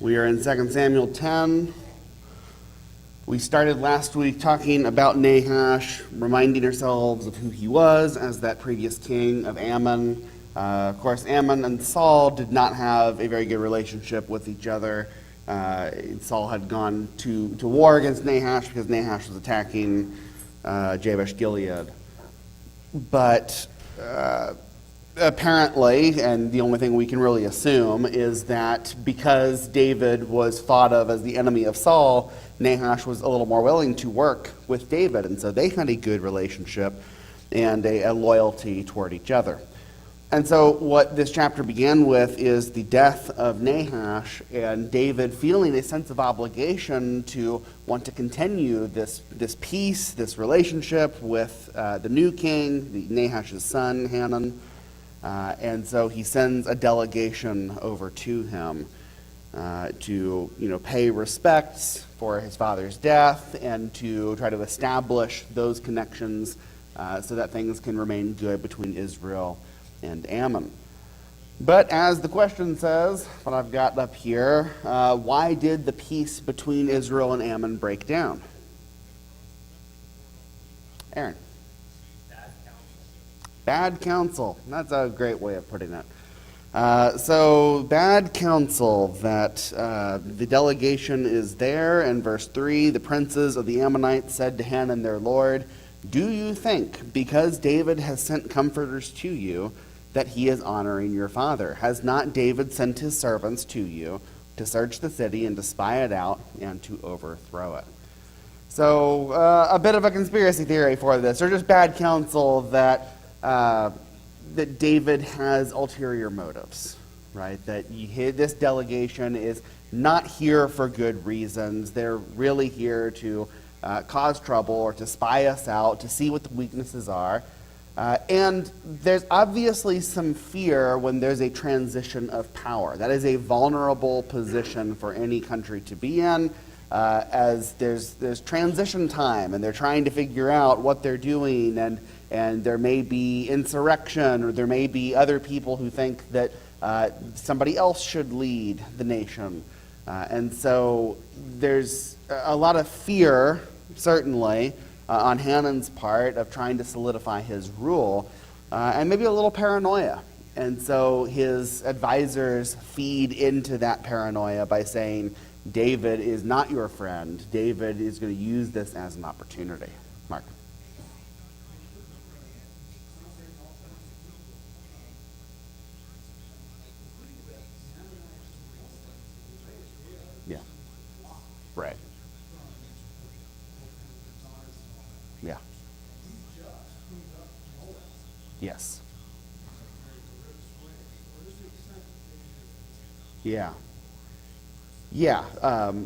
We are in 2 Samuel 10. We started last week talking about Nahash, reminding ourselves of who he was as that previous king of Ammon. Of course, Ammon and Saul did not have a very good relationship with each other. Saul had gone to war against Nahash because Nahash was attacking Jabesh Gilead. But apparently, and the only thing we can really assume, is that because David was thought of as the enemy of Saul, Nahash was a little more willing to work with David, and so they had a good relationship and a loyalty toward each other. And so what this chapter began with is the death of Nahash, and David feeling a sense of obligation to want to continue this peace, this relationship with the new king, Nahash's son, Hanun. And so he sends a delegation over to him to pay respects for his father's death and to try to establish those connections so that things can remain good between Israel and Ammon. But as the question says, what I've got up here, why did the peace between Israel and Ammon break down? Aaron. Bad counsel. That's a great way of putting it. So bad counsel, that the delegation is there. In verse 3, the princes of the Ammonites said to Hanun their lord, "Do you think, because David has sent comforters to you, that he is honoring your father? Has not David sent his servants to you to search the city and to spy it out and to overthrow it?" So a bit of a conspiracy theory for this, or just bad counsel that David has ulterior motives, right? That this delegation is not here for good reasons. They're really here to cause trouble or to spy us out, to see what the weaknesses are. And there's obviously some fear when there's a transition of power. That is a vulnerable position for any country to be in, as there's transition time, and they're trying to figure out what they're doing, and there may be insurrection, or there may be other people who think that somebody else should lead the nation. And so there's a lot of fear, certainly, on Hanun's part of trying to solidify his rule, and maybe a little paranoia. And so his advisors feed into that paranoia by saying, David is not your friend. David is going to use this as an opportunity. Mark. Yeah. Right. Yeah. Yes. Yeah. Yeah.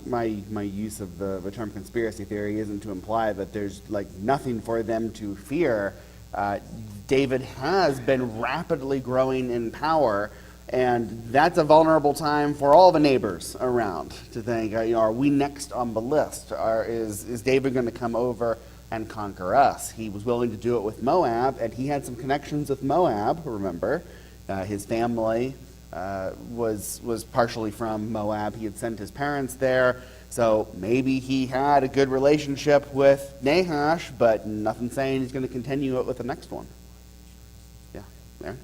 My use of the term conspiracy theory isn't to imply that there's nothing for them to fear. David has been rapidly growing in power, and that's a vulnerable time for all the neighbors around to think, are we next on the list? Is David going to come over and conquer us? He was willing to do it with Moab, and he had some connections with Moab, remember. His family was partially from Moab. He had sent his parents there, so maybe he had a good relationship with Nahash, but nothing saying he's going to continue it with the next one. Yeah, there.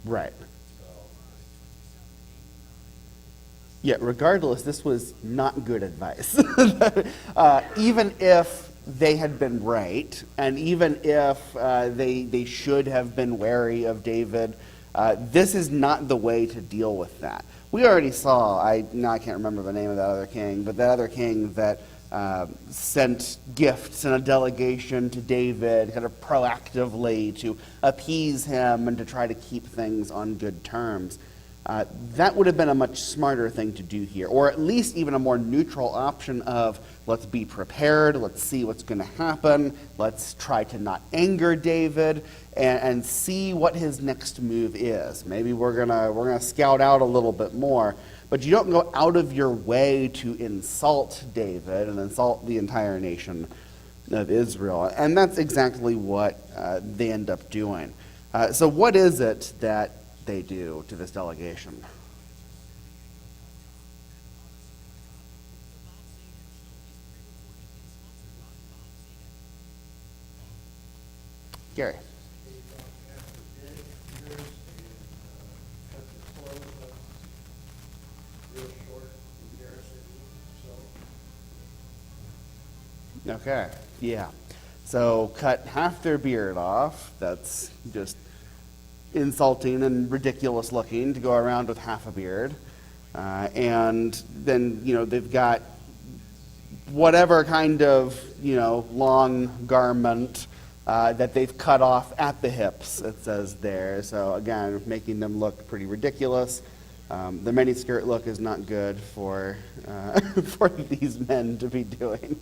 Right. Yeah, regardless, this was not good advice. Even if they had been right, and even if they should have been wary of David, this is not the way to deal with that. We already saw, I can't remember the name of that other king, but that other king that sent gifts and a delegation to David kind of proactively to appease him and to try to keep things on good terms. That would have been a much smarter thing to do here, or at least even a more neutral option of let's be prepared, let's see what's going to happen, let's try to not anger David, and see what his next move is. Maybe we're gonna scout out a little bit more, but you don't go out of your way to insult David and insult the entire nation of Israel, and that's exactly what they end up doing. So what is it that they do to this delegation? Gary. Okay, yeah. So cut half their beard off. That's just insulting and ridiculous looking to go around with half a beard. And then, they've got whatever kind of, long garment that they've cut off at the hips, it says there. So again, making them look pretty ridiculous. The miniskirt look is not good for for these men to be doing.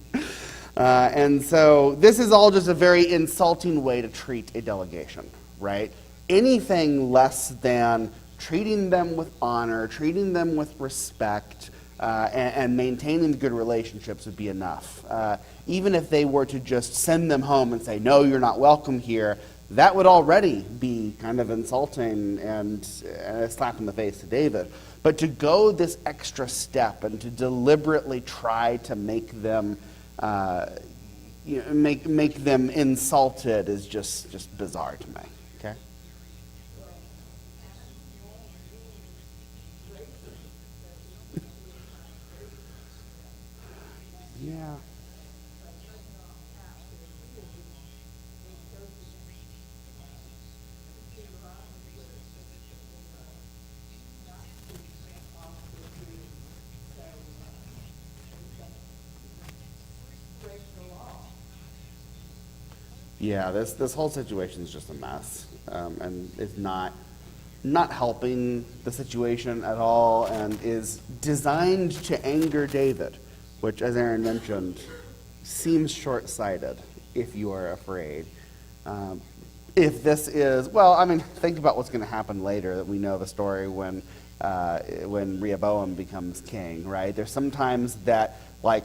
And so this is all just a very insulting way to treat a delegation, right? Anything less than treating them with honor, treating them with respect, and maintaining good relationships would be enough. Even if they were to just send them home and say, no, you're not welcome here, that would already be kind of insulting and a slap in the face to David. But to go this extra step and to deliberately try to make them make them insulted is just bizarre to me. Okay. Yeah. Yeah, this whole situation is just a mess, and is not helping the situation at all, and is designed to anger David, which, as Aaron mentioned, seems short-sighted if you are afraid. If this is, well, I mean, think about what's going to happen later. That we know the story when Rehoboam becomes king, right? There's sometimes that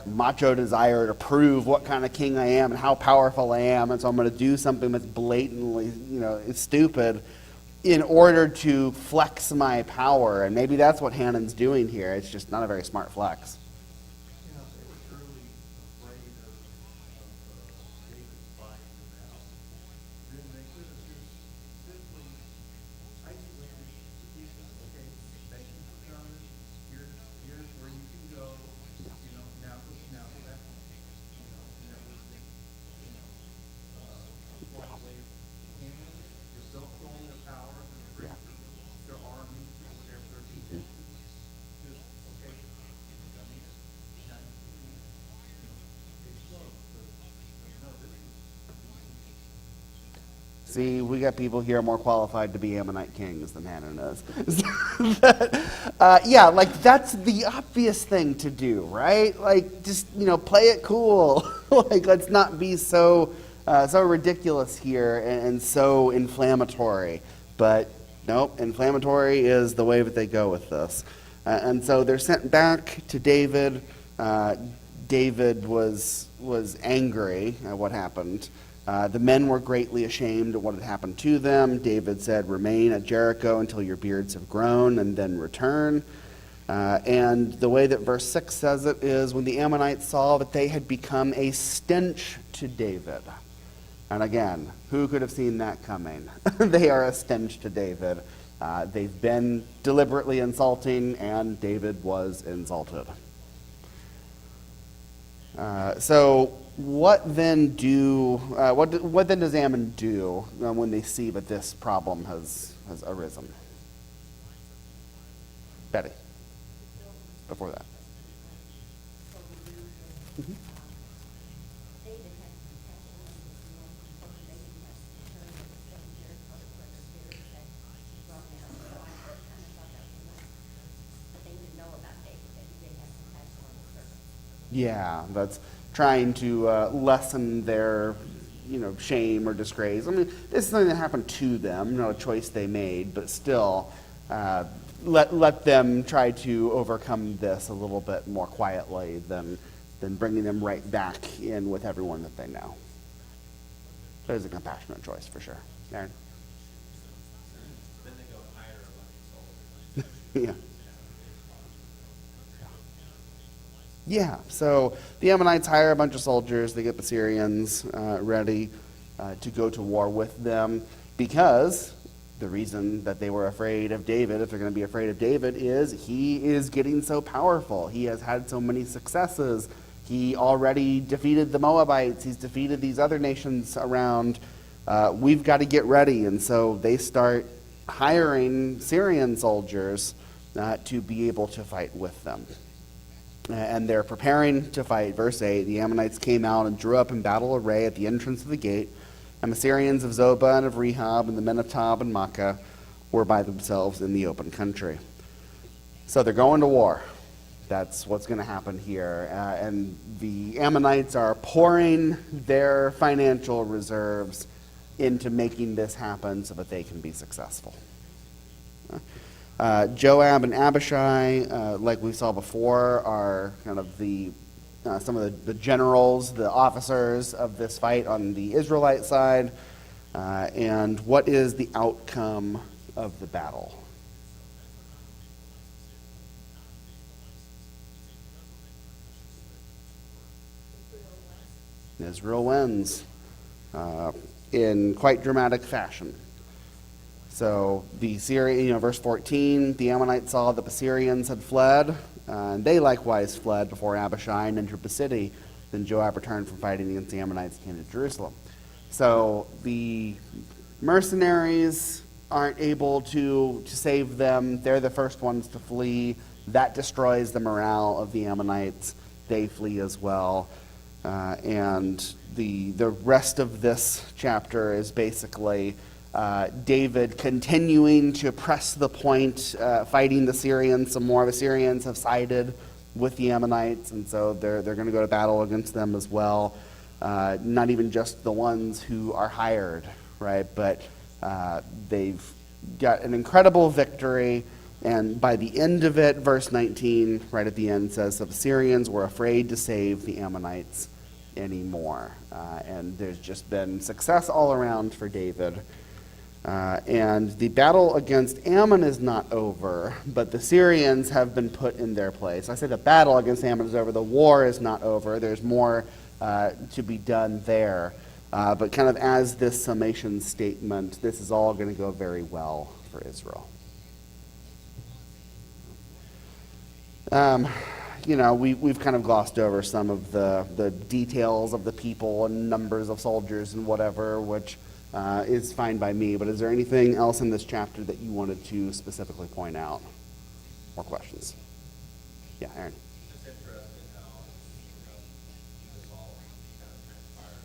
macho desire to prove what kind of king I am and how powerful I am, and so I'm going to do something that's blatantly, stupid in order to flex my power. And maybe that's what Hanan's doing here. It's just not a very smart flex. See, we got people here more qualified to be Ammonite kings than Hanan is. That's the obvious thing to do, right? Just play it cool. Let's not be so ridiculous here and so inflammatory. But nope, inflammatory is the way that they go with this. And so they're sent back to David. David was angry at what happened. The men were greatly ashamed of what had happened to them. David said, remain at Jericho until your beards have grown, and then return. And the way that verse 6 says it is, when the Ammonites saw that they had become a stench to David. And again, who could have seen that coming? They are a stench to David. They've been deliberately insulting, and David was insulted. So what then does Ammon do when they see that this problem has arisen? Betty, before that. Mm-hmm. Yeah, that's trying to lessen their, shame or disgrace. I mean, this is something that happened to them, not a choice they made, but still, let them try to overcome this a little bit more quietly than bringing them right back in with everyone that they know. It is a compassionate choice for sure. Aaron? Then they go and hire a bunch of soldiers. Yeah. Yeah, so the Ammonites hire a bunch of soldiers. They get the Syrians ready to go to war with them, because the reason that they were afraid of David, if they're going to be afraid of David, is he is getting so powerful. He has had so many successes. He already defeated the Moabites. He's defeated these other nations around. We've got to get ready. And so they start hiring Syrian soldiers to be able to fight with them. And they're preparing to fight. Verse 8, the Ammonites came out and drew up in battle array at the entrance of the gate. And the Syrians of Zobah and of Rehob and the men of Tob and Makkah were by themselves in the open country. So they're going to war. That's what's going to happen here. And the Ammonites are pouring their financial reserves into making this happen so that they can be successful. Joab and Abishai, like we saw before, are kind of some of the generals, the officers of this fight on the Israelite side. And what is the outcome of the battle? Israel wins in quite dramatic fashion. So the Syrian, verse 14, the Ammonites saw that the Syrians had fled, and they likewise fled before Abishai and entered the city. Then Joab returned from fighting against the Ammonites and came to Jerusalem. So the mercenaries aren't able to save them. They're the first ones to flee. That destroys the morale of the Ammonites. They flee as well. And the rest of this chapter is basically David continuing to press the point, fighting the Syrians some more. The Syrians have sided with the Ammonites, and so they're going to go to battle against them as well. Not even just the ones who are hired, right? But they've got an incredible victory, and by the end of it, verse 19, right at the end, says that the Syrians were afraid to save the Ammonites anymore. And there's just been success all around for David. And the battle against Ammon is not over, but the Syrians have been put in their place. I say the battle against Ammon is over. The war is not over. There's more to be done there. But kind of as this summation statement, this is all going to go very well for Israel. We've kind of glossed over some of the details of the people and numbers of soldiers and whatever, which is fine by me. But is there anything else in this chapter that you wanted to specifically point out? More questions? Yeah, Aaron. It's interesting how, this all kind of transpired.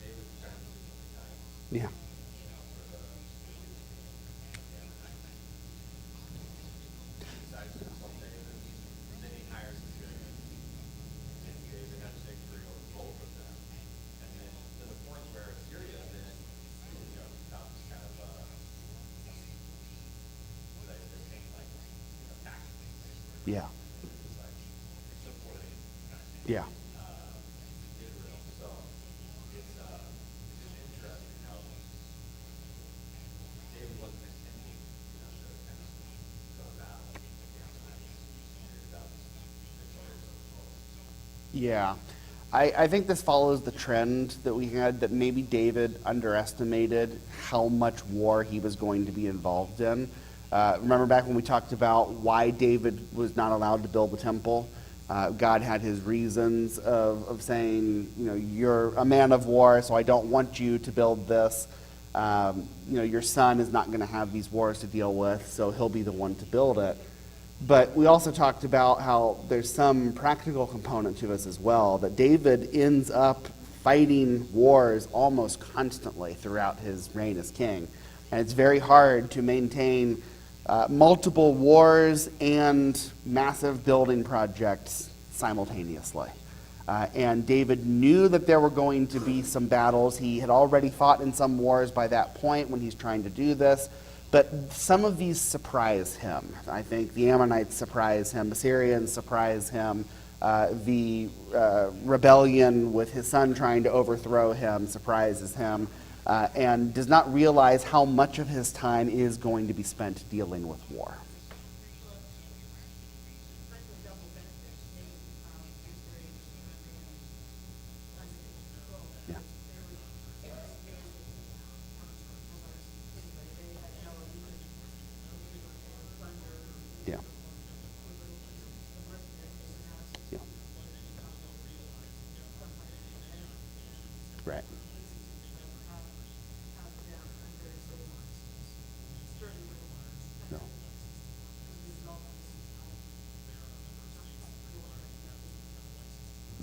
David kind of moved the time. Yeah. For the decides to consult David. Then he hires the Syrians. And David has victory over both of them. And then to the point where Syria then, becomes kind of they're paying taxes. Yeah. It's like supporting Yeah. Israel. So it's interesting how David wasn't intending, to kind of go to battle with the Ammonites. He ended up victorious over both. Yeah. I think this follows the trend that we had, that maybe David underestimated how much war he was going to be involved in. Remember back when we talked about why David was not allowed to build the temple? God had his reasons of saying, you're a man of war, so I don't want you to build this. Your son is not going to have these wars to deal with, so he'll be the one to build it. But we also talked about how there's some practical component to this as well, that David ends up fighting wars almost constantly throughout his reign as king. And it's very hard to maintain multiple wars and massive building projects simultaneously. And David knew that there were going to be some battles. He had already fought in some wars by that point when he's trying to do this. But some of these surprise him. I think the Ammonites surprise him. The Syrians surprise him. The rebellion with his son trying to overthrow him surprises him. And does not realize how much of his time is going to be spent dealing with war. Yeah. Yeah. Yeah. Right. No.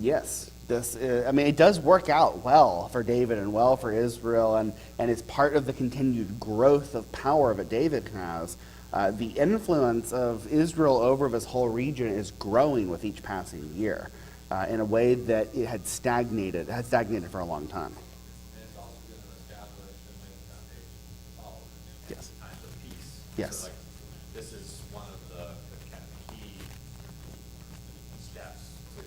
Yes, this is, I mean, it does work out well for David and well for Israel, and it's part of the continued growth of power that David has. The influence of Israel over this whole region is growing with each passing year in a way that it had stagnated for a long time. And it's also been established and laid the foundation for all of it. Yes. Times of peace. Yes. So, like, this is one of the kind of key steps to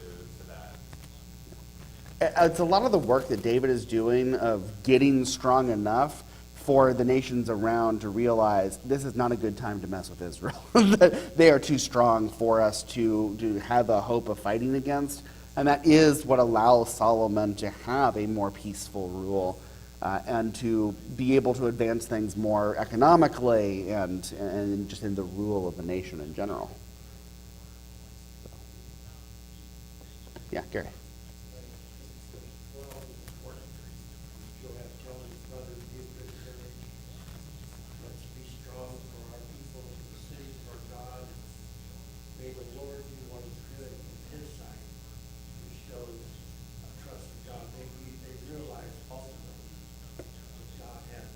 that. It's a lot of the work that David is doing of getting strong enough for the nations around to realize this is not a good time to mess with Israel. They are too strong for us to have a hope of fighting against. And that is what allows Solomon to have a more peaceful rule and to be able to advance things more economically and just in the rule of the nation in general. Yeah, Gary. You'll have to tell his brother to be of good courage. Let's be strong for our people, for the city, for God. May the Lord do what is good in his sight, which shows a trust in God. They realize ultimately that God has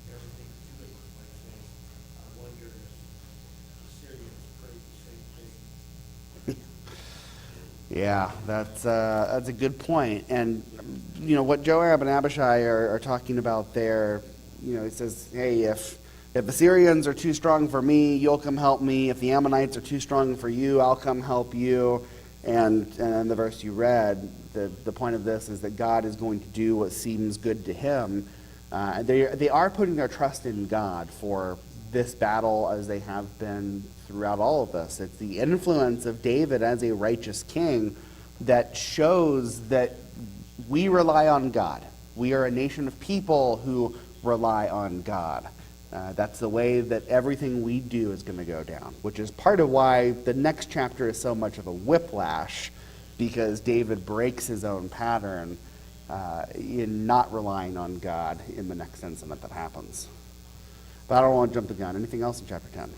everything to do with it. Like saying, I wonder if the Syrians prayed the same thing. Yeah, that's a good point. And you know what Joab and Abishai are talking about there. You know, he says, "Hey, if the Syrians are too strong for me, you'll come help me. If the Ammonites are too strong for you, I'll come help you." And in the verse you read, the point of this is that God is going to do what seems good to Him. They are putting their trust in God for this battle, as they have been throughout all of this. It's the influence of David as a righteous king that shows that we rely on God. We are a nation of people who rely on God. That's the way that everything we do is going to go down, which is part of why the next chapter is so much of a whiplash, because David breaks his own pattern in not relying on God in the next incident that happens. But I don't want to jump the gun. Anything else in chapter 10?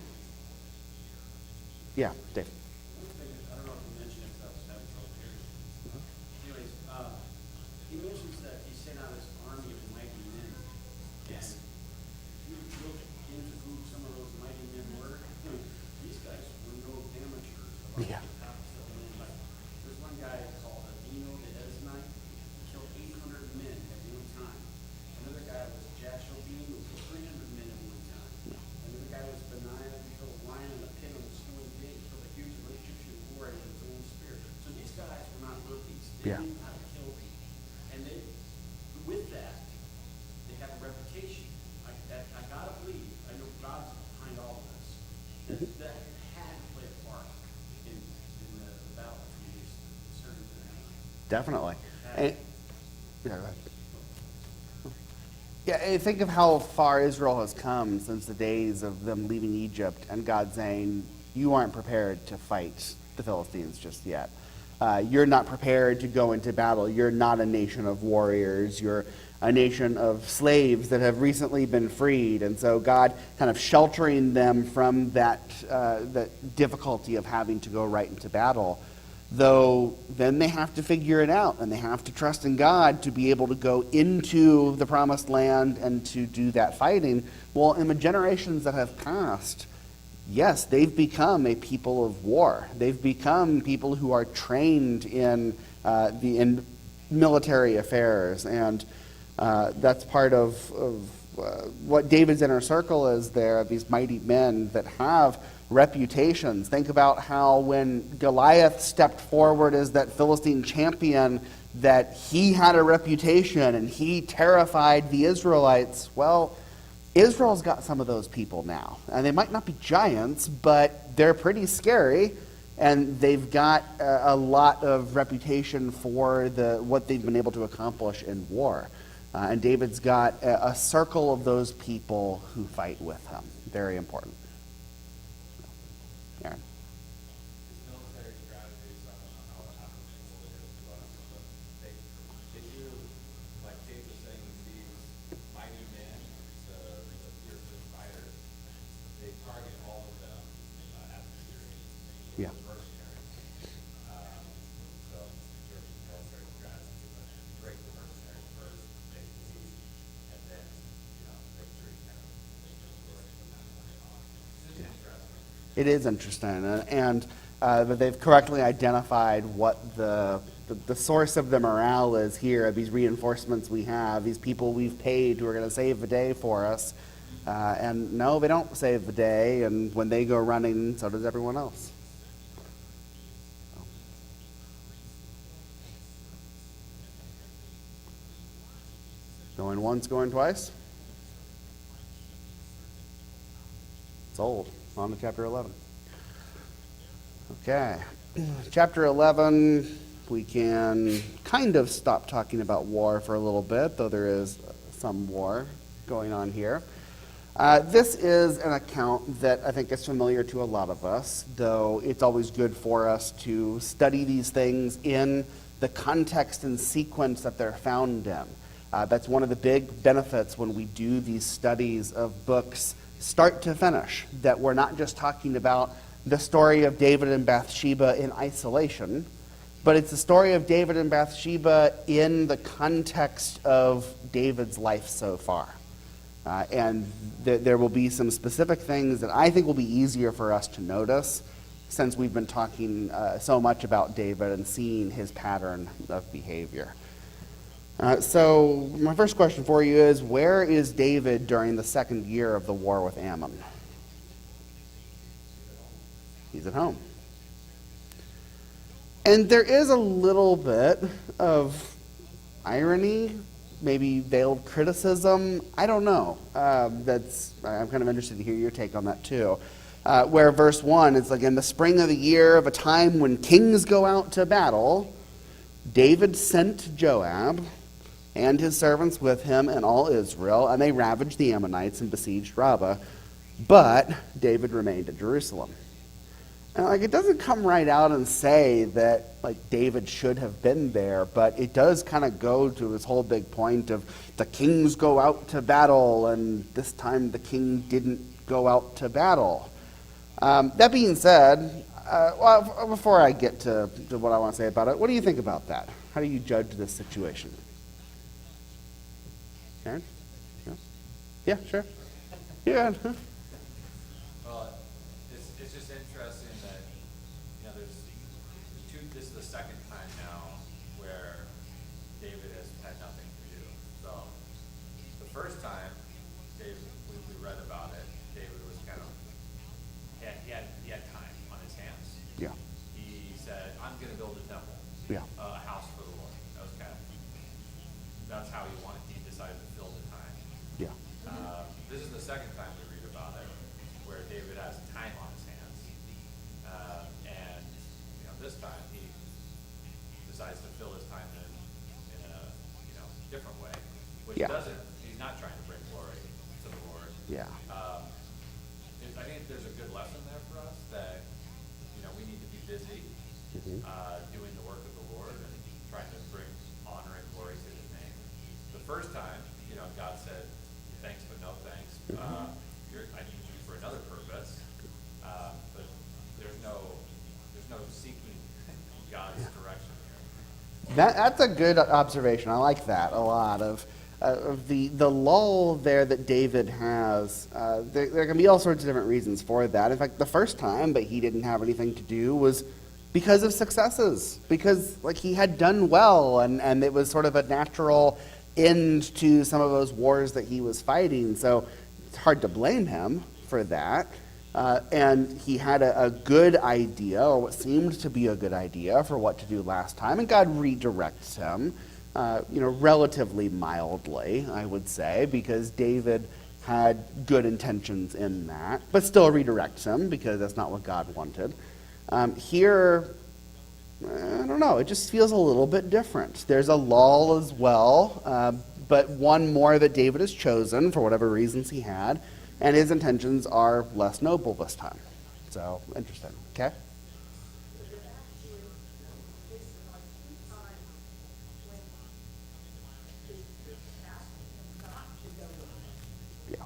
Yeah, Dave. I don't know if you mentioned it, because I was having trouble hearing. Anyways, he mentions that he sent out his army of mighty men. Yes. And if you look into who some of those mighty men were, these guys were no amateurs. Yeah. Like, there's one guy called Adino the Edesnite, who killed 800 men at one time. Another guy was Jashobeam, who killed 300 men at one time. Another guy was Benaiah, who killed a lion in a pit on the stone gate, killed a huge Egyptian warrior with his own spear. So these guys were not rookies. They Yeah. knew how to kill people. And they, with that, they have a reputation. I gotta believe, I know God's behind all of this, that had to play a part in the battle between these Syrians and Ammonites. Definitely. And, yeah, go ahead. Yeah, and think of how far Israel has come since the days of them leaving Egypt and God saying, you aren't prepared to fight the Philistines just yet. You're not prepared to go into battle. You're not a nation of warriors. You're a nation of slaves that have recently been freed. And so God kind of sheltering them from that difficulty of having to go right into battle. Though then they have to figure it out, and they have to trust in God to be able to go into the promised land and to do that fighting. Well, in the generations that have passed, yes, they've become a people of war. They've become people who are trained in in military affairs, and that's part of what David's inner circle is there, these mighty men that have reputations. Think about how when Goliath stepped forward as that Philistine champion, that he had a reputation and he terrified the Israelites. Well, Israel's got some of those people now. And they might not be giants, but they're pretty scary, and they've got a lot of reputation for what they've been able to accomplish in war. And David's got a circle of those people who fight with him. Very important. Aaron. His military strategies, I don't know how applicable it is to us, but they do, like Dave was saying, these mighty men, the fiercest fighters, they target all of them as the Syrians, Yeah. mercenaries. So there's military strategy, but break the mercenaries first, make the lead, and then, victory kind of makes the story from that point on. It's interesting. It is interesting, and but they've correctly identified what the source of the morale is here. These reinforcements we have, these people we've paid who are going to save the day for us, and no, they don't save the day. And when they go running, so does everyone else. Going once, going twice. It's old. On to chapter 11. Okay. Chapter 11, we can kind of stop talking about war for a little bit, though there is some war going on here. This is an account that I think is familiar to a lot of us, though it's always good for us to study these things in the context and sequence that they're found in. That's one of the big benefits when we do these studies of books start to finish, that we're not just talking about the story of David and Bathsheba in isolation, but it's the story of David and Bathsheba in the context of David's life so far. And there will be some specific things that I think will be easier for us to notice since we've been talking so much about David and seeing his pattern of behavior. So my first question for you is, where is David during the second year of the war with Ammon? He's at home. And there is a little bit of irony, maybe veiled criticism. I don't know. I'm kind of interested to hear your take on that too. Where verse 1, it's like, in the spring of the year of a time when kings go out to battle, David sent Joab and his servants with him and all Israel, and they ravaged the Ammonites and besieged Rabbah. But David remained at Jerusalem. And it doesn't come right out and say that David should have been there, but it does kind of go to this whole big point of the kings go out to battle, and this time the king didn't go out to battle. That being said, before I get to what I want to say about it, what do you think about that? How do you judge this situation? Aaron? Yeah, sure. Yeah. Well, it's just interesting that, this is the second time now where David has had nothing to do. So, the first time, we read about it, David was kind of, he had time on his hands. Yeah. He said, I'm going to build a temple. Yeah. A house for the Lord. That's how he decided to fill the time. Yeah. This is the second time we read about it, where David has time on his hands, and this time he decides to fill his time in a different way, which Yeah. he's not trying to bring glory to the Lord. Yeah. I think there's a good lesson there for us that we need to be busy doing the work of the Lord and trying to bring honor and glory to His name. The first time, God said, thanks but no thanks. I need you for another purpose. But there's no seeking God's direction here. That's a good observation. I like that a lot. of the lull there that David has, there can be all sorts of different reasons for that. In fact, the first time that he didn't have anything to do was because of successes, because like he had done well, and it was sort of a natural end to some of those wars that he was fighting. So it's hard to blame him for that. And he had a good idea, or what seemed to be a good idea, for what to do last time, and God redirects him, relatively mildly, I would say, because David had good intentions in that, but still redirects him because that's not what God wanted. Here, I don't know, it just feels a little bit different. There's a lull as well, but one more that David has chosen for whatever reasons he had, and his intentions are less noble this time. So, interesting. Okay? Yeah.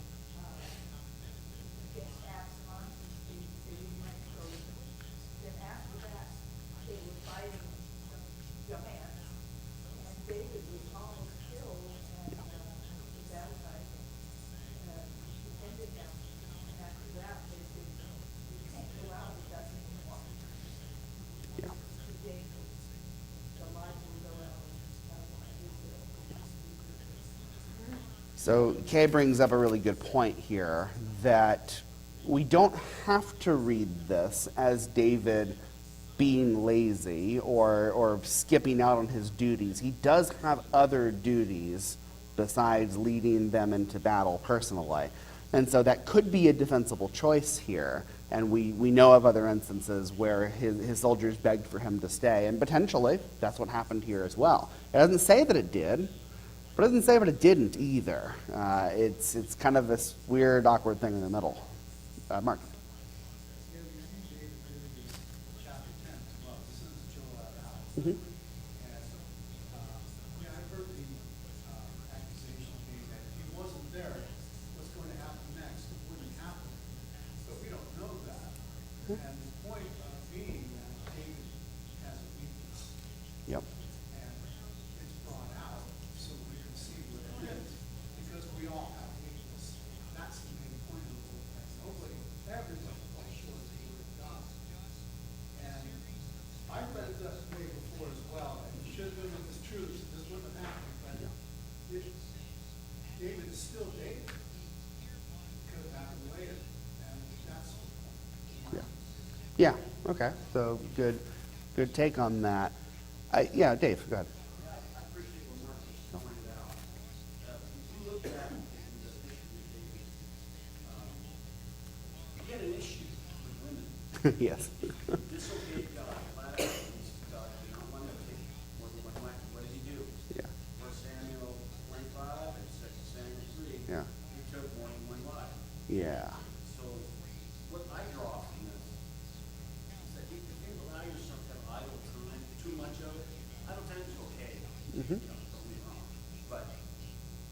Yeah. So Kay brings up a really good point here, that we don't have to read this as David being lazy or skipping out on his duties. He does have other duties besides leading them into battle personally. And so that could be a defensible choice here. And we know of other instances where his soldiers begged for him to stay. And potentially, that's what happened here as well. It doesn't say that it did, but it doesn't say that it didn't either. It's kind of this weird, awkward thing in the middle. Mark. Yeah, we see David really chapter 10 as well. This is Joel out. Mm-hmm. And, I've heard the accusation being that if he wasn't there, what's going to happen next wouldn't happen. But we don't know that. And the point being that David has a weakness. Yep. And it's brought out so we can see what it is. Because we all have weakness. That's the main point of the whole thing. Nobody, everybody falls short of the word of God. And I read it that way before as well, and it should have been with this truth, this wouldn't have happened, but David is still David. Could have happened later, and that's the point. Yeah. Yeah. Okay. So good take on that. Yeah, Dave, go ahead. I appreciate what Mark just pointed out. If you look at the history of David, he had an issue with women. Yes. Disobeyed God, flat out. God did not want to take more than one wife. What did he do? Yeah. 1 Samuel 25 and 2 Samuel 3. Yeah. He took more than one wife. Yeah. So what I draw from this is that if you allow yourself to have idle time, too much of it, idle time is okay. Mm-hmm. Don't get me wrong. But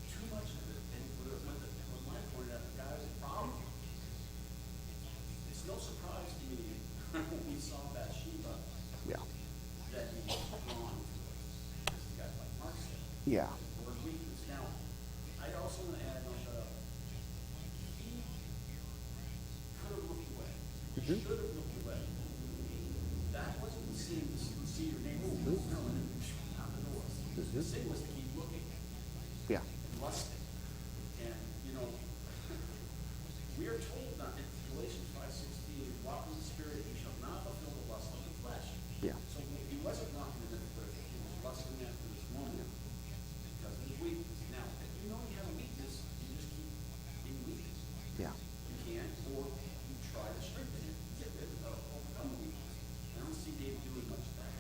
too much of it, and what Mike pointed out, the guy has a problem. It's no surprise to me when we saw Bathsheba Yeah. that he was drawn to it. This guy, like Mark said, Yeah. or his weakness. Now, I also want to add on the, he could have looked away. Mhm. Should have looked away. That wasn't the sin to see your name. No, and out the door. The sin was to keep looking Yeah. and lusting. And, we are told not in Galatians 5:16, walk in the Spirit, you shall not fulfill the lust of the flesh. Yeah. So he wasn't walking in the flesh, he was lusting after this woman because of his weakness. Now, if you know you have a weakness, you just keep being weak. Yeah. You can't, or you try to strengthen it, get rid of, overcome the weakness. I don't see David doing much of that.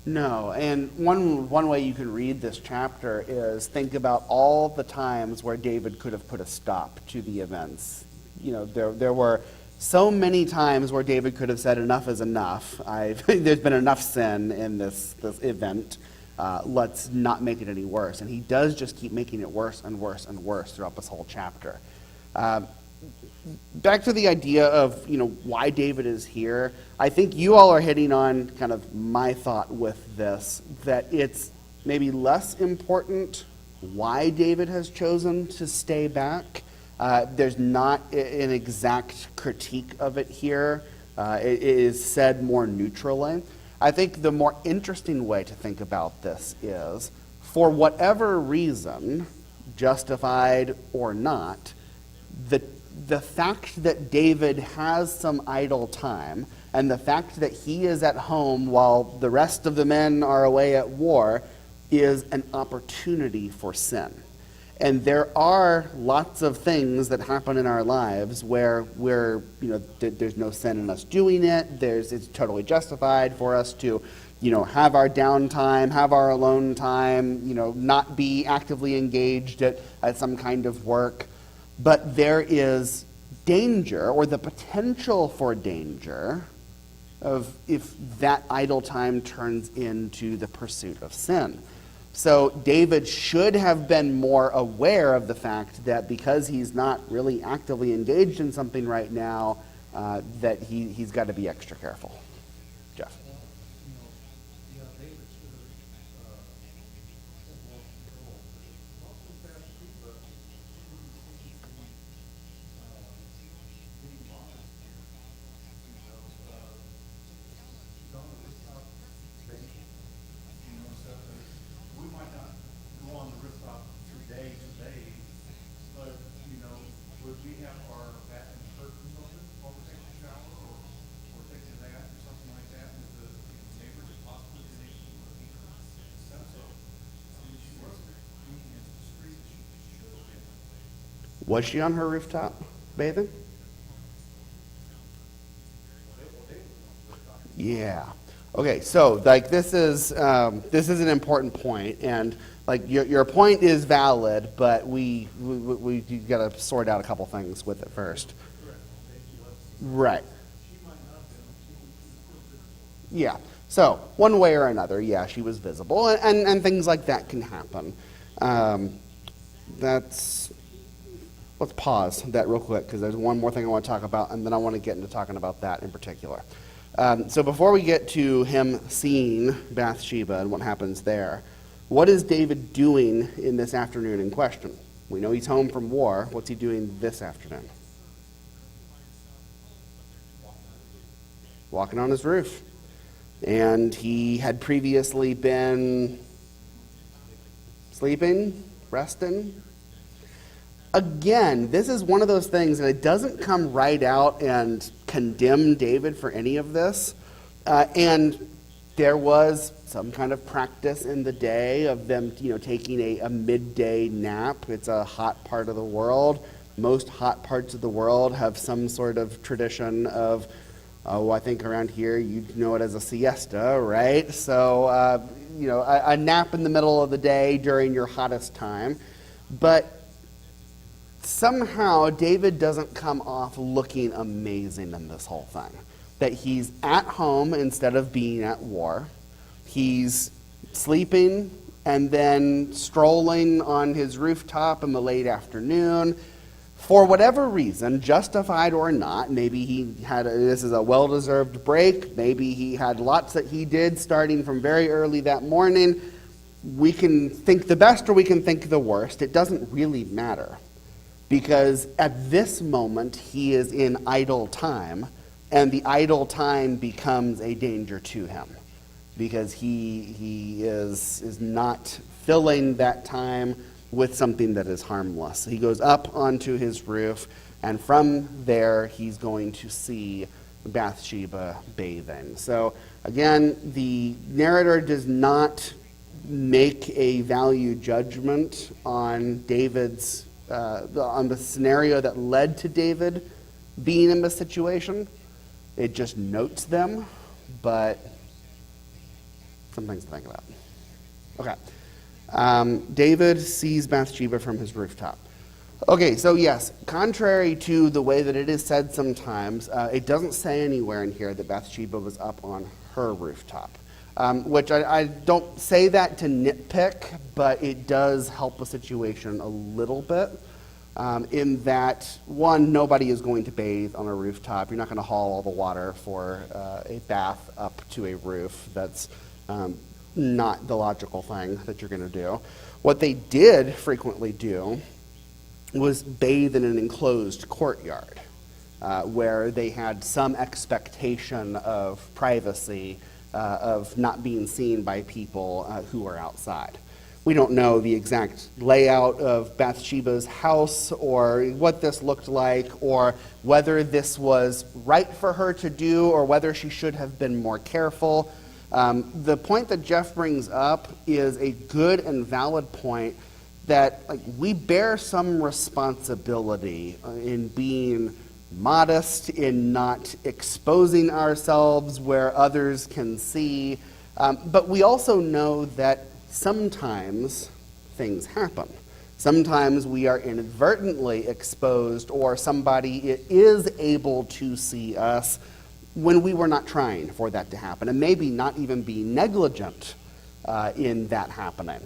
No, and one way you can read this chapter is think about all the times where David could have put a stop to the events. There were so many times where David could have said, enough is enough. There's been enough sin in this event. Let's not make it any worse. And he does just keep making it worse and worse and worse throughout this whole chapter. Back to the idea of, why David is here. I think you all are hitting on kind of my thought with this, that it's maybe less important why David has chosen to stay back. There's not an exact critique of it here. It is said more neutrally. I think the more interesting way to think about this is, for whatever reason, justified or not, the fact that David has some idle time and the fact that he is at home while the rest of the men are away at war is an opportunity for sin. And there are lots of things that happen in our lives where there's no sin in us doing it. It's totally justified for us to, have our downtime, have our alone time, not be actively engaged at some kind of work. But there is danger, or the potential for danger, of if that idle time turns into the pursuit of sin. So David should have been more aware of the fact that because he's not really actively engaged in something right now, that he's got to be extra careful. Jeff. David should have had more control. Also, Bathsheba being modest here. She's on the rooftop baking. So we might not go on the rooftop day to day, but would we have our bathroom curtains open while we're taking a shower or taking a bath or something like that with the neighbors possibly connecting with the heater? So, she wasn't being in the street, she should have been. Was she on her rooftop bathing? Yeah. Okay, so this is an important point, and your point is valid, but we got to sort out a couple things with it first. Right. Yeah. So one way or another, yeah, she was visible, and things like that can happen. Let's pause that real quick because there's one more thing I want to talk about, and then I want to get into talking about that in particular. So before we get to him seeing Bathsheba and what happens there, what is David doing in this afternoon in question? We know he's home from war. What's he doing this afternoon? Walking on his roof. And he had previously been sleeping, resting. Again, this is one of those things, and it doesn't come right out and condemn David for any of this. And there was some kind of practice in the day of them, taking a midday nap. It's a hot part of the world. Most hot parts of the world have some sort of tradition of, I think around here you'd know it as a siesta, right? So, a nap in the middle of the day during your hottest time. But somehow David doesn't come off looking amazing in this whole thing. That he's at home instead of being at war. He's sleeping and then strolling on his rooftop in the late afternoon. For whatever reason, justified or not, maybe this is a well-deserved break. Maybe he had lots that he did starting from very early that morning. We can think the best or we can think the worst. It doesn't really matter. Because at this moment, he is in idle time, and the idle time becomes a danger to him. Because he is not filling that time with something that is harmless. He goes up onto his roof, and from there, he's going to see Bathsheba bathing. So again, the narrator does not make a value judgment on David's on the scenario that led to David being in this situation. It just notes them, but some things to think about. Okay. David sees Bathsheba from his rooftop. Okay, so yes, contrary to the way that it is said sometimes, it doesn't say anywhere in here that Bathsheba was up on her rooftop. Which I don't say that to nitpick, but it does help the situation a little bit. In that, one, nobody is going to bathe on a rooftop. You're not going to haul all the water for a bath up to a roof. That's not the logical thing that you're going to do. What they did frequently do was bathe in an enclosed courtyard, where they had some expectation of privacy, of not being seen by people who were outside. We don't know the exact layout of Bathsheba's house or what this looked like or whether this was right for her to do or whether she should have been more careful. The point that Jeff brings up is a good and valid point that we bear some responsibility in being modest, in not exposing ourselves where others can see, but we also know that sometimes things happen. Sometimes we are inadvertently exposed or somebody is able to see us when we were not trying for that to happen, and maybe not even be negligent in that happening.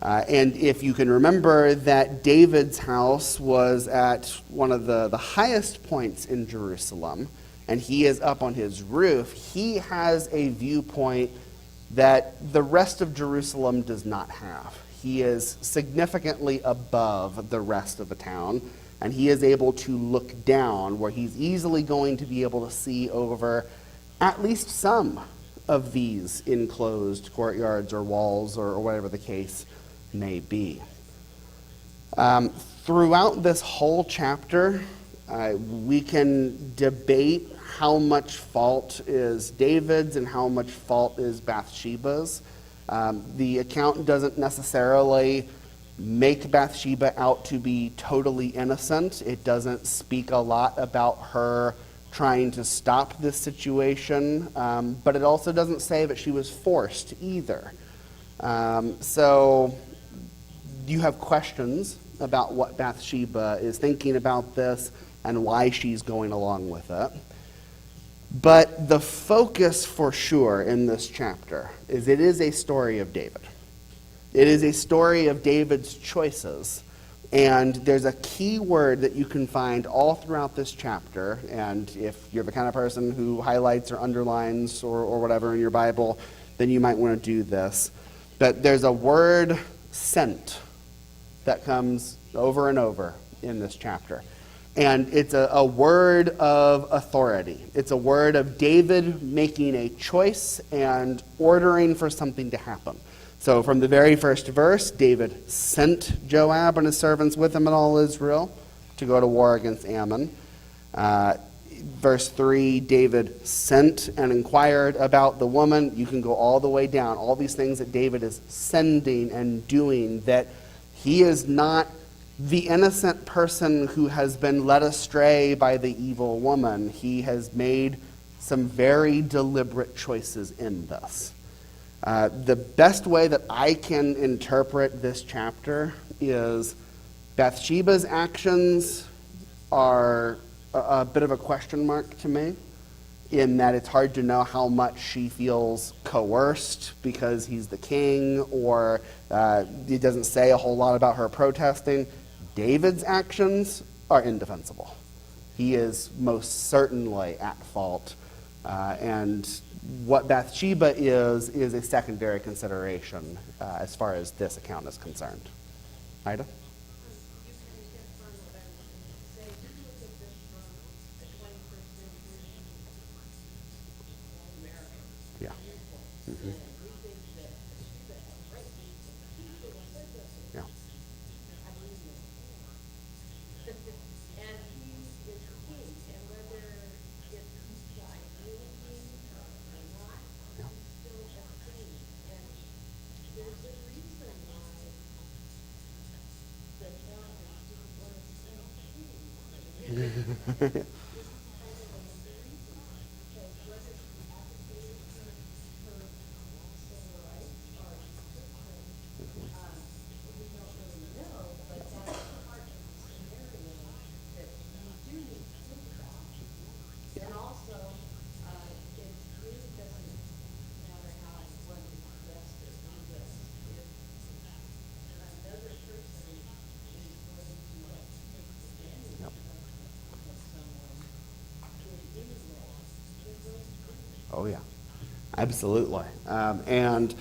And if you can remember that David's house was at one of the highest points in Jerusalem, and he is up on his roof, he has a viewpoint that the rest of Jerusalem does not have. He is significantly above the rest of the town, and he is able to look down where he's easily going to be able to see over at least some of these enclosed courtyards or walls or whatever the case may be. Throughout this whole chapter, we can debate how much fault is David's and how much fault is Bathsheba's. The account doesn't necessarily make Bathsheba out to be totally innocent. It doesn't speak a lot about her trying to stop this situation, but it also doesn't say that she was forced either. So you have questions about what Bathsheba is thinking about this and why she's going along with it. But the focus for sure in this chapter is it is a story of David. It is a story of David's choices. And there's a key word that you can find all throughout this chapter. And if you're the kind of person who highlights or underlines or whatever in your Bible, then you might want to do this. But there's a word, sent, that comes over and over in this chapter. And it's a word of authority. It's a word of David making a choice and ordering for something to happen. So from the very first verse, David sent Joab and his servants with him and all Israel to go to war against Ammon. Verse 3, David sent and inquired about the woman. You can go all the way down. All these things that David is sending and doing, that he is not the innocent person who has been led astray by the evil woman. He has made some very deliberate choices in this. The best way that I can interpret this chapter is Bathsheba's actions are a bit of a question mark to me, in that it's hard to know how much she feels coerced because he's the king, or it doesn't say a whole lot about her protesting. David's actions are indefensible. He is most certainly at fault, and what Bathsheba is a secondary consideration as far as this account is concerned. Ida? Yeah. Mm-hmm. Yeah. Oh, yeah. Absolutely. And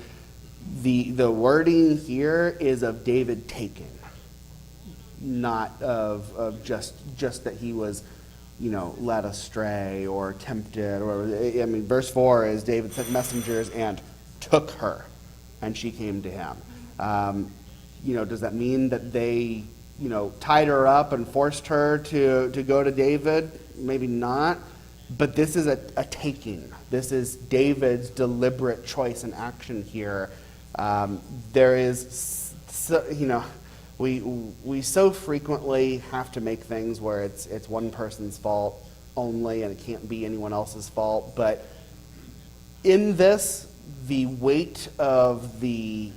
The wording here is of David taking, not of just that he was, led astray or tempted. Or I mean, verse 4 is David sent messengers and took her, and she came to him. Does that mean that they, tied her up and forced her to go to David? Maybe not. But this is a taking. This is David's deliberate choice and action here. There is, we so frequently have to make things where it's one person's fault only, and it can't be anyone else's fault. But in this, the weight of the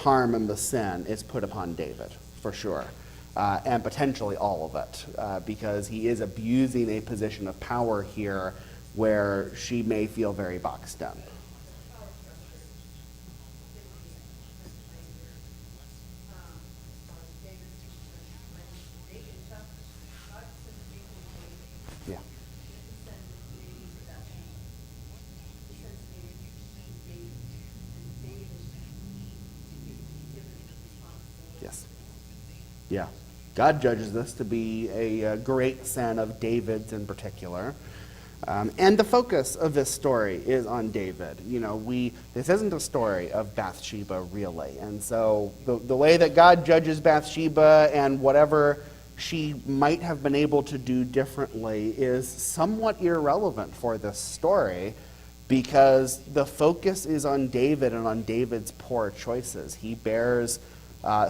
harm and the sin is put upon David, for sure. And potentially all of it, because he is abusing a position of power here where she may feel very boxed in. Yeah. Yes. Yeah. God judges this to be a great sin of David's in particular. And the focus of this story is on David. This isn't a story of Bathsheba, really. And so the way that God judges Bathsheba and whatever she might have been able to do differently is somewhat irrelevant for this story, because the focus is on David and on David's poor choices. He bears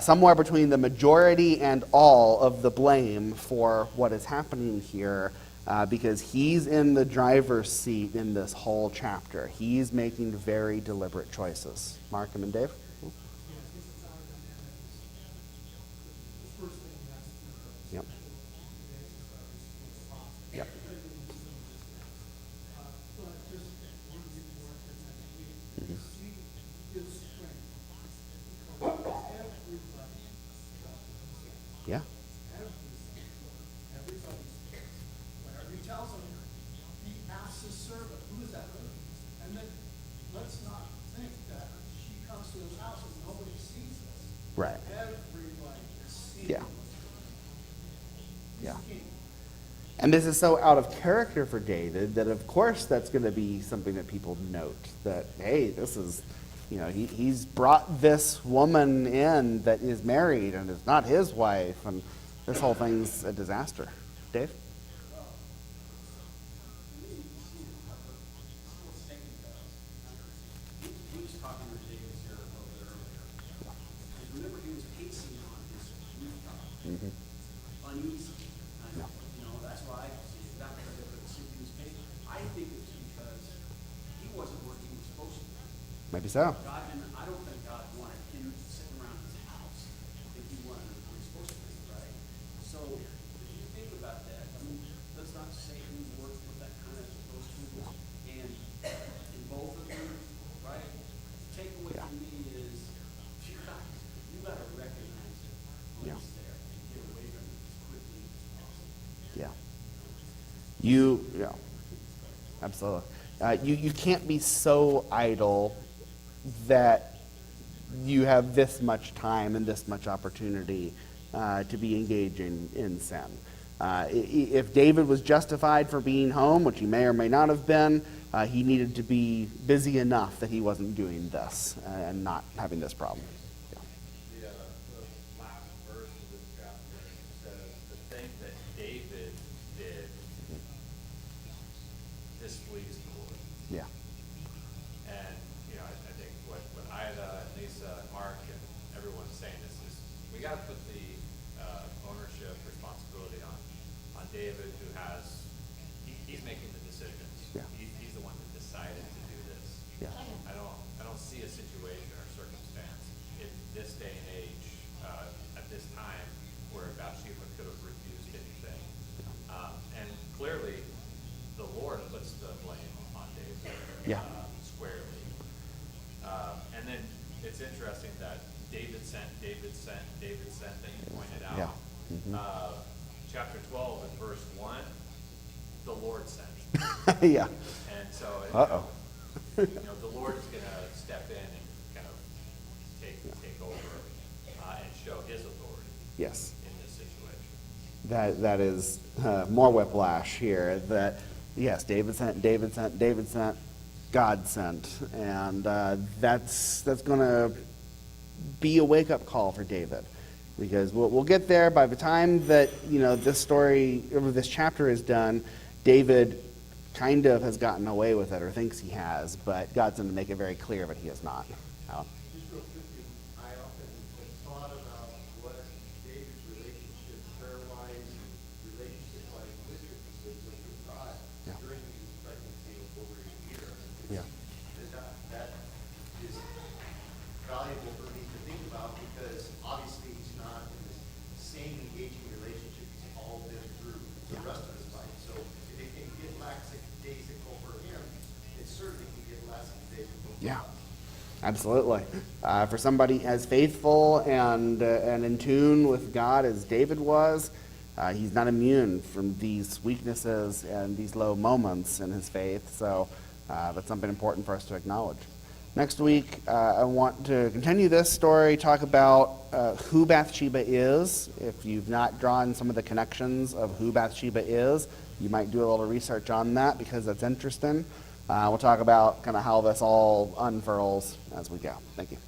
somewhere between the majority and all of the blame for what is happening here, because he's in the driver's seat in this whole chapter. He's making very deliberate choices. Mark and Dave? Yep. Yep. Yeah. Whatever he tells him, he asks his servant, who is that? And then let's not think that she comes to his house and nobody sees this. Right. Everybody is seeing Yeah. He's Yeah. king. And this is so out of character for David that, of course, that's going to be something that people note. That, hey, this is, he's brought this woman in that is married and is not his wife, and this whole thing's a disaster. Dave? We was talking with David here a little bit earlier. Because whenever he was pacing on his rooftop, uneasy. That's why not because I couldn't see his face. I think it's because he wasn't where he was supposed to be. Maybe so. I don't think God wanted him sitting around his house if he wanted where he's supposed to be, right? So if you think about that, let's not say he worked with that kind of those two. And in both of them, right? Takeaway Yeah. from me is you got to recognize it when Yeah. it's there and get away from it as quickly as possible. Yeah. Absolutely. You can't be so idle that you have this much time and this much opportunity to be engaging in sin. If David was justified for being home, which he may or may not have been, he needed to be busy enough that he wasn't doing this and not having this problem. The last verse of this chapter says, the thing that David did displeased the Lord. Yeah. And, I think what Ida and Lisa and Mark and everyone's saying is we got to put the ownership responsibility on David, who he's making the decisions. Yeah. He's the one that decided to do this. Yeah. I don't see a situation or circumstance in this day and age, at this time, where Bathsheba could have refused anything. And clearly, the Lord puts the blame on David. Yeah. Squarely. And then it's interesting that David sent, that you pointed out. Yeah. Mhm. Chapter 12 and verse 1, the Lord sent. Yeah. And so, Uh-oh. the Lord is going to step in and kind of Yes. in this situation. That is more whiplash here. That yes, David sent, David sent, David sent, God sent, and that's going to be a wake up call for David, because we'll get there. By the time that this story or this chapter is done, David kind of has gotten away with it or thinks he has, but God's going to make it very clear that he has not. Alan? Just real quickly, I often have thought about what David's relationship, prayer-wise, and relationship-wise with God Yeah. during his pregnancy of over a year. Yeah. That is valuable for me to think about, because obviously he's not in the same engaging relationship he's all been through the rest of his life. So if it can get lackadaisical for him, it certainly can get lackadaisical for Yeah. us. Absolutely. For somebody as faithful and in tune with God as David was, he's not immune from these weaknesses and these low moments in his faith. So that's something important for us to acknowledge. Next week, I want to continue this story, talk about who Bathsheba is. If you've not drawn some of the connections of who Bathsheba is, you might do a little research on that, because that's interesting. We'll talk about kind of how this all unfurls as we go. Thank you.